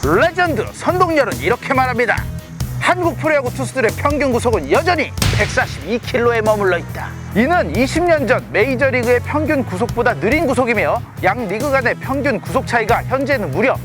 레전드 선동열은 이렇게 말합니다. 한국 프로야구 투수들의 평균 구속은 여전히 142km에 머물러 있다. 이는 20년 전 메이저리그의 평균 구속보다 느린 구속이며 양 리그 간의 평균 구속 차이가 현재는 무려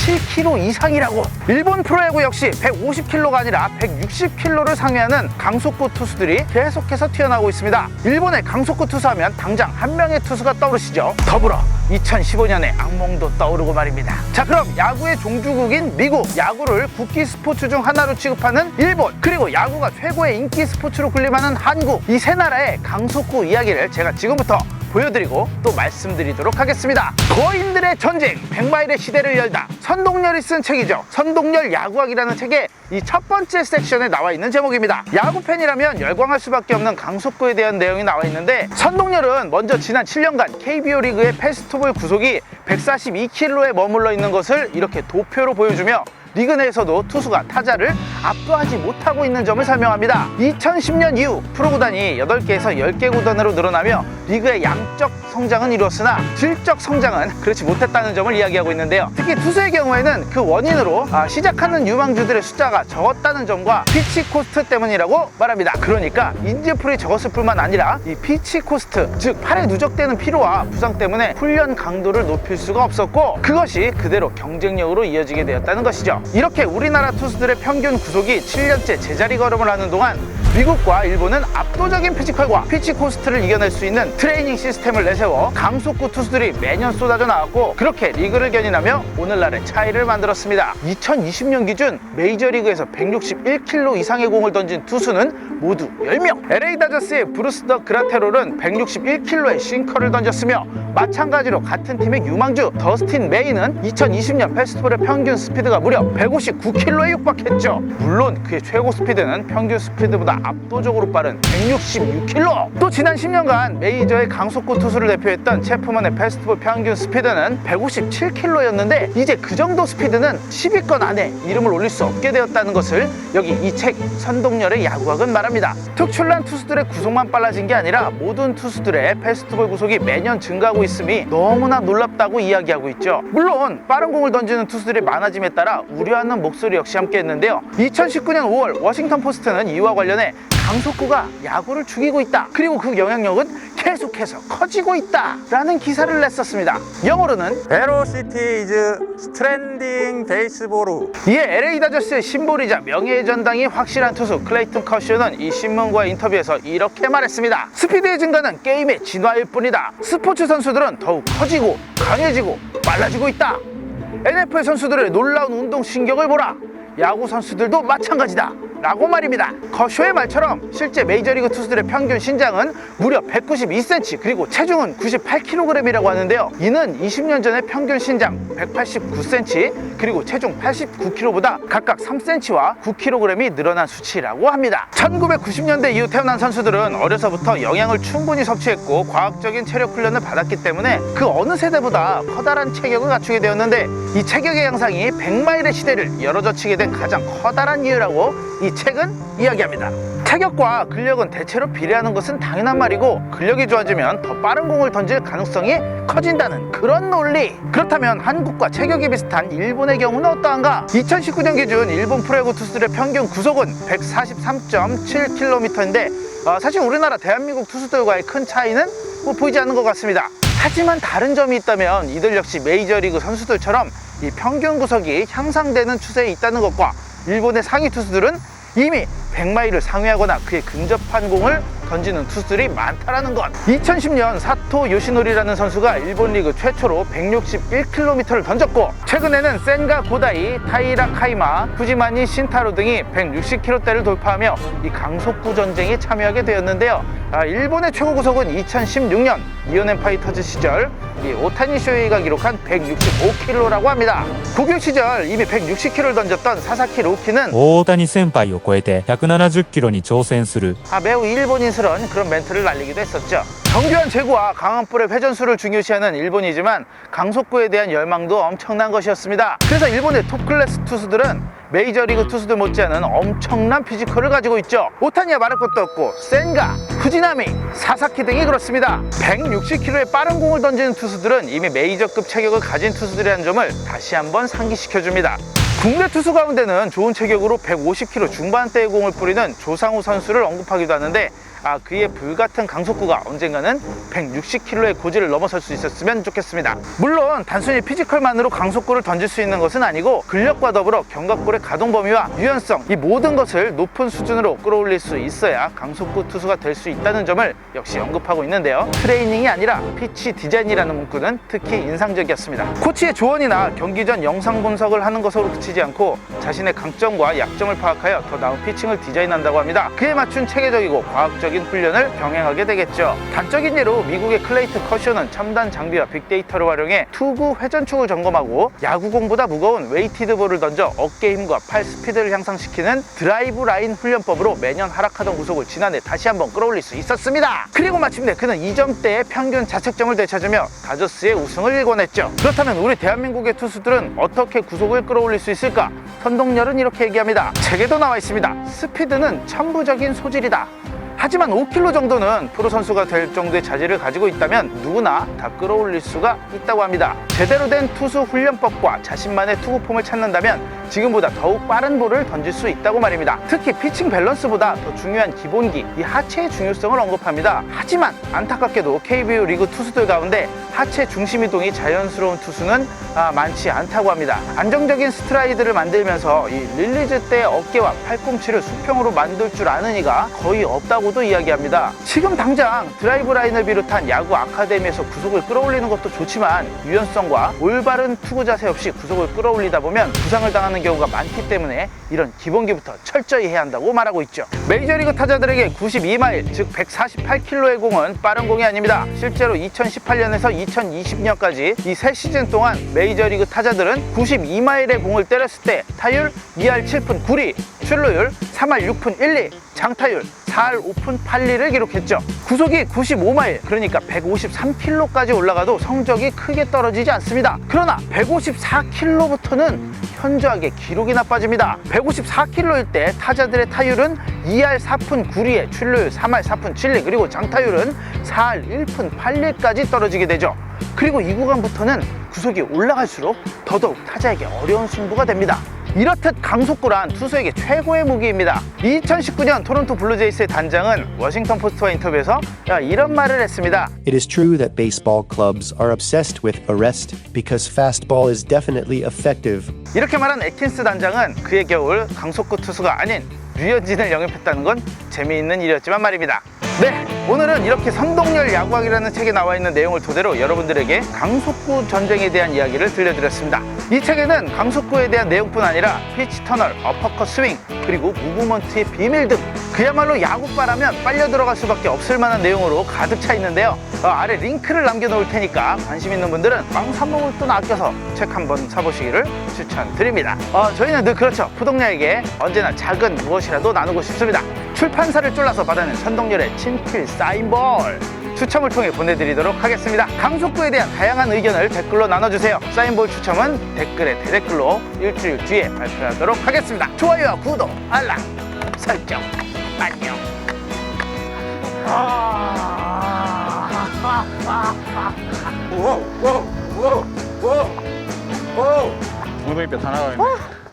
7km 이상이라고. 일본 프로야구 역시 150km가 아니라 160km를 상회하는 강속구 투수들이 계속해서 튀어나오고 있습니다. 일본의 강속구 투수하면 당장 한 명의 투수가 떠오르시죠. 더불어 2015년의 악몽도 떠오르고 말입니다. 자, 그럼 야구의 종주국인 미국, 야구를 국기 스포츠 중 하나로 취급하는 일본, 그리고 야구가 최고의 인기 스포츠로 군림하는 한국, 이 세 나라의 강속구 이야기를 제가 지금부터 보여드리고 또 말씀드리도록 하겠습니다. 거인들의 전쟁, 100마일의 시대를 열다. 선동열이 쓴 책이죠. 선동열 야구학이라는 책의 이 첫 번째 섹션에 나와 있는 제목입니다. 야구 팬이라면 열광할 수밖에 없는 강속구에 대한 내용이 나와 있는데, 선동열은 먼저 지난 7년간 KBO 리그의 패스트볼 구속이 142km에 머물러 있는 것을 이렇게 도표로 보여주며 리그 내에서도 투수가 타자를 압도하지 못하고 있는 점을 설명합니다. 2010년 이후 프로 구단이 8개에서 10개 구단으로 늘어나며 리그의 양적 성장은 이루었으나 질적 성장은 그렇지 못했다는 점을 이야기하고 있는데요. 특히 투수의 경우에는 그 원인으로 시작하는 유망주들의 숫자가 적었다는 점과 피치 코스트 때문이라고 말합니다. 그러니까 인지풀이 적었을 뿐만 아니라 이 피치 코스트, 즉 팔에 누적되는 피로와 부상 때문에 훈련 강도를 높일 수가 없었고, 그것이 그대로 경쟁력으로 이어지게 되었다는 것이죠. 이렇게 우리나라 투수들의 평균 구속이 7년째 제자리 걸음을 하는 동안 미국과 일본은 압도적인 피지컬과 피치 코스트를 이겨낼 수 있는 트레이닝 시스템을 내세워 강속구 투수들이 매년 쏟아져 나왔고, 그렇게 리그를 견인하며 오늘날의 차이를 만들었습니다. 2020년 기준 메이저리그에서 161km 이상의 공을 던진 투수는 모두 10명. LA 다저스의 브루스 더 그라테롤은 161km의 싱커를 던졌으며, 마찬가지로 같은 팀의 유망주 더스틴 메이는 2020년 페스티벌의 평균 스피드가 무려 159km에 육박했죠. 물론 그의 최고 스피드는 평균 스피드보다 압도적으로 빠른 166km. 또 지난 10년간 메이저의 강속구 투수를 대표했던 체프먼의 페스티벌 평균 스피드는 157km였는데, 이제 그 정도 스피드는 10위권 안에 이름을 올릴 수 없게 되었다는 것을 여기 이 책 선동열의 야구학은 말합니다. 특출난 투수들의 구속만 빨라진 게 아니라 모든 투수들의 페스티벌 구속이 매년 증가하고 있음이 너무나 놀랍다고 이야기하고 있죠. 물론 빠른 공을 던지는 투수들이 많아짐에 따라 우려하는 목소리 역시 함께 했는데요. 2019년 5월 워싱턴 포스트는 이와 관련해 강속구가 야구를 죽이고 있다, 그리고 그 영향력은 계속해서 커지고 있다 라는 기사를 냈었습니다. 영어로는 Velocity is stranding baseball. 이에 LA 다저스의 심볼이자 명예의 전당이 확실한 투수 클레이튼 커쇼는 이 신문과의 인터뷰에서 이렇게 말했습니다. 스피드의 증가는 게임의 진화일 뿐이다. 스포츠 선수들은 더욱 커지고 강해지고 빨라지고 있다. NFL 선수들의 놀라운 운동 신경을 보라. 야구 선수들도 마찬가지다 라고 말입니다. 커쇼의 말처럼 실제 메이저리그 투수들의 평균 신장은 무려 192cm, 그리고 체중은 98kg이라고 하는데요. 이는 20년 전의 평균 신장 189cm, 그리고 체중 89kg보다 각각 3cm와 9kg이 늘어난 수치라고 합니다. 1990년대 이후 태어난 선수들은 어려서부터 영양을 충분히 섭취했고 과학적인 체력 훈련을 받았기 때문에 그 어느 세대보다 커다란 체격을 갖추게 되었는데, 이 체격의 양상이 100마일의 시대를 열어젖히게 된 가장 커다란 이유라고 이 책은 이야기합니다. 체격과 근력은 대체로 비례하는 것은 당연한 말이고, 근력이 좋아지면 더 빠른 공을 던질 가능성이 커진다는 그런 논리. 그렇다면 한국과 체격이 비슷한 일본의 경우는 어떠한가? 2019년 기준 일본 프로야구 투수들의 평균 구속은 143.7km인데 사실 우리나라 대한민국 투수들과의 큰 차이는 보이지 않는 것 같습니다. 하지만 다른 점이 있다면 이들 역시 메이저리그 선수들처럼 이 평균 구속이 향상되는 추세에 있다는 것과, 일본의 상위 투수들은 이미 100마일을 상회하거나 그에 근접한 공을 던지는 투수들이 많다라는 것. 2010년 사토 요시노리라는 선수가 일본 리그 최초로 161km를 던졌고, 최근에는 센가 고다이, 타이라 카이마, 후지마니 신타로 등이 160km대를 돌파하며 이 강속구 전쟁에 참여하게 되었는데요. 일본의 최고 구속은 2016년 이오넨 파이터즈 시절 이 오타니 쇼헤이가 기록한 165km라고 합니다. 고교 시절 이미 160km를 던졌던 사사키 로키는 大谷先輩を超えて170キロに挑戦する 매우 일본인스러운 그런 멘트를 날리기도 했었죠. 정교한 제구와 강한 볼의 회전수를 중요시하는 일본이지만 강속구에 대한 열망도 엄청난 것이었습니다. 그래서 일본의 톱클래스 투수들은 메이저리그 투수들 못지않은 엄청난 피지컬을 가지고 있죠. 오타니와 말할 것도 없고 센가, 후지나미, 사사키 등이 그렇습니다. 160km의 빠른 공을 던지는 투수들은 이미 메이저급 체격을 가진 투수들이라는 점을 다시 한번 상기시켜줍니다. 국내 투수 가운데는 좋은 체격으로 150km 중반대의 공을 뿌리는 조상우 선수를 언급하기도 하는데 그의 불같은 강속구가 언젠가는 160km의 고지를 넘어설 수 있었으면 좋겠습니다. 물론 단순히 피지컬만으로 강속구를 던질 수 있는 것은 아니고 근력과 더불어 견갑골의 가동 범위와 유연성, 이 모든 것을 높은 수준으로 끌어올릴 수 있어야 강속구 투수가 될 수 있다는 점을 역시 언급하고 있는데요. 트레이닝이 아니라 피치 디자인이라는 문구는 특히 인상적이었습니다. 코치의 조언이나 경기 전 영상 분석을 하는 것으로 그치지 않고 자신의 강점과 약점을 파악하여 더 나은 피칭을 디자인한다고 합니다. 그에 맞춘 체계적이고 과학적인 훈련을 병행하게 되겠죠. 단적인 예로 미국의 클레이튼 커쇼는 첨단 장비와 빅데이터를 활용해 투구 회전축을 점검하고 야구공보다 무거운 웨이티드 볼을 던져 어깨 힘과 팔 스피드를 향상시키는 드라이브 라인 훈련법으로 매년 하락하던 구속을 지난해 다시 한번 끌어올릴 수 있었습니다. 그리고 마침내 그는 2점대의 평균 자책점을 되찾으며 다저스의 우승을 일궈냈죠. 그렇다면 우리 대한민국의 투수들은 어떻게 구속을 끌어올릴 수 있을까? 선동열은 이렇게 얘기합니다. 책에도 나와 있습니다. 스피드는 천부적인 소질이다. 하지만 5km 정도는 프로 선수가 될 정도의 자질을 가지고 있다면 누구나 다 끌어올릴 수가 있다고 합니다. 제대로 된 투수 훈련법과 자신만의 투구폼을 찾는다면 지금보다 더욱 빠른 볼을 던질 수 있다고 말입니다. 특히 피칭 밸런스보다 더 중요한 기본기, 이 하체의 중요성을 언급합니다. 하지만 안타깝게도 KBO 리그 투수들 가운데 하체 중심 이동이 자연스러운 투수는 많지 않다고 합니다. 안정적인 스트라이드를 만들면서 이 릴리즈 때 어깨와 팔꿈치를 수평으로 만들 줄 아는 이가 거의 없다고도 이야기합니다. 지금 당장 드라이브 라인을 비롯한 야구 아카데미에서 구속을 끌어올리는 것도 좋지만 유연성과 올바른 투구 자세 없이 구속을 끌어올리다 보면 부상을 당하는 경우가 많기 때문에 이런 기본기부터 철저히 해야 한다고 말하고 있죠. 메이저리그 타자들에게 92마일, 즉 148km의 공은 빠른 공이 아닙니다. 실제로 2018년에서 2020년까지 이 3시즌 동안 메이저리그 타자들은 92마일의 공을 때렸을 때 타율 2할 7푼 9리, 출루율 3할 6푼 1리, 장타율 4할 5푼 8리를 기록했죠. 구속이 95마일, 그러니까 153km까지 올라가도 성적이 크게 떨어지지 않습니다. 그러나 154km부터는 현저하게 기록이 나빠집니다. 154km일 때 타자들의 타율은 2할 4푼 9리에 출루율 3할 4푼 7리, 그리고 장타율은 4할 1푼 8리까지 떨어지게 되죠. 그리고 이 구간부터는 구속이 올라갈수록 더더욱 타자에게 어려운 승부가 됩니다. 이렇듯 강속구란 투수에게 최고의 무기입니다. 2019년 토론토 블루제이스의 단장은 워싱턴 포스트와 인터뷰에서 이런 말을 했습니다. It is true that baseball clubs are obsessed with arrest because fastball is definitely effective. 이렇게 말한 애킨스 단장은 그의 겨울 강속구 투수가 아닌 류현진을 영입했다는 건 재미있는 일이었지만 말입니다. 네, 오늘은 이렇게 선동열 야구학이라는 책에 나와 있는 내용을 토대로 여러분들에게 강속구 전쟁에 대한 이야기를 들려드렸습니다. 이 책에는 강속구에 대한 내용뿐 아니라 피치 터널, 어퍼컷 스윙, 그리고 무브먼트의 비밀 등 그야말로 야구바라면 빨려 들어갈 수밖에 없을 만한 내용으로 가득 차 있는데요. 아래 링크를 남겨놓을 테니까 관심 있는 분들은 빵 사 먹을 돈 아껴서 책 한번 사보시기를 추천드립니다. 저희는 늘 그렇죠. 푸동야에게 언제나 작은 무엇이라도 나누고 싶습니다. 출판사를 쫄라서 받아낸 선동열의 친필 사인볼 추첨을 통해 보내드리도록 하겠습니다. 강속구에 대한 다양한 의견을 댓글로 나눠주세요. 사인볼 추첨은 댓글에 대댓글로 일주일 뒤에 발표하도록 하겠습니다. 좋아요와 구독, 알람 설정, 안녕. 웅덩이 뼈 다 나가 있네.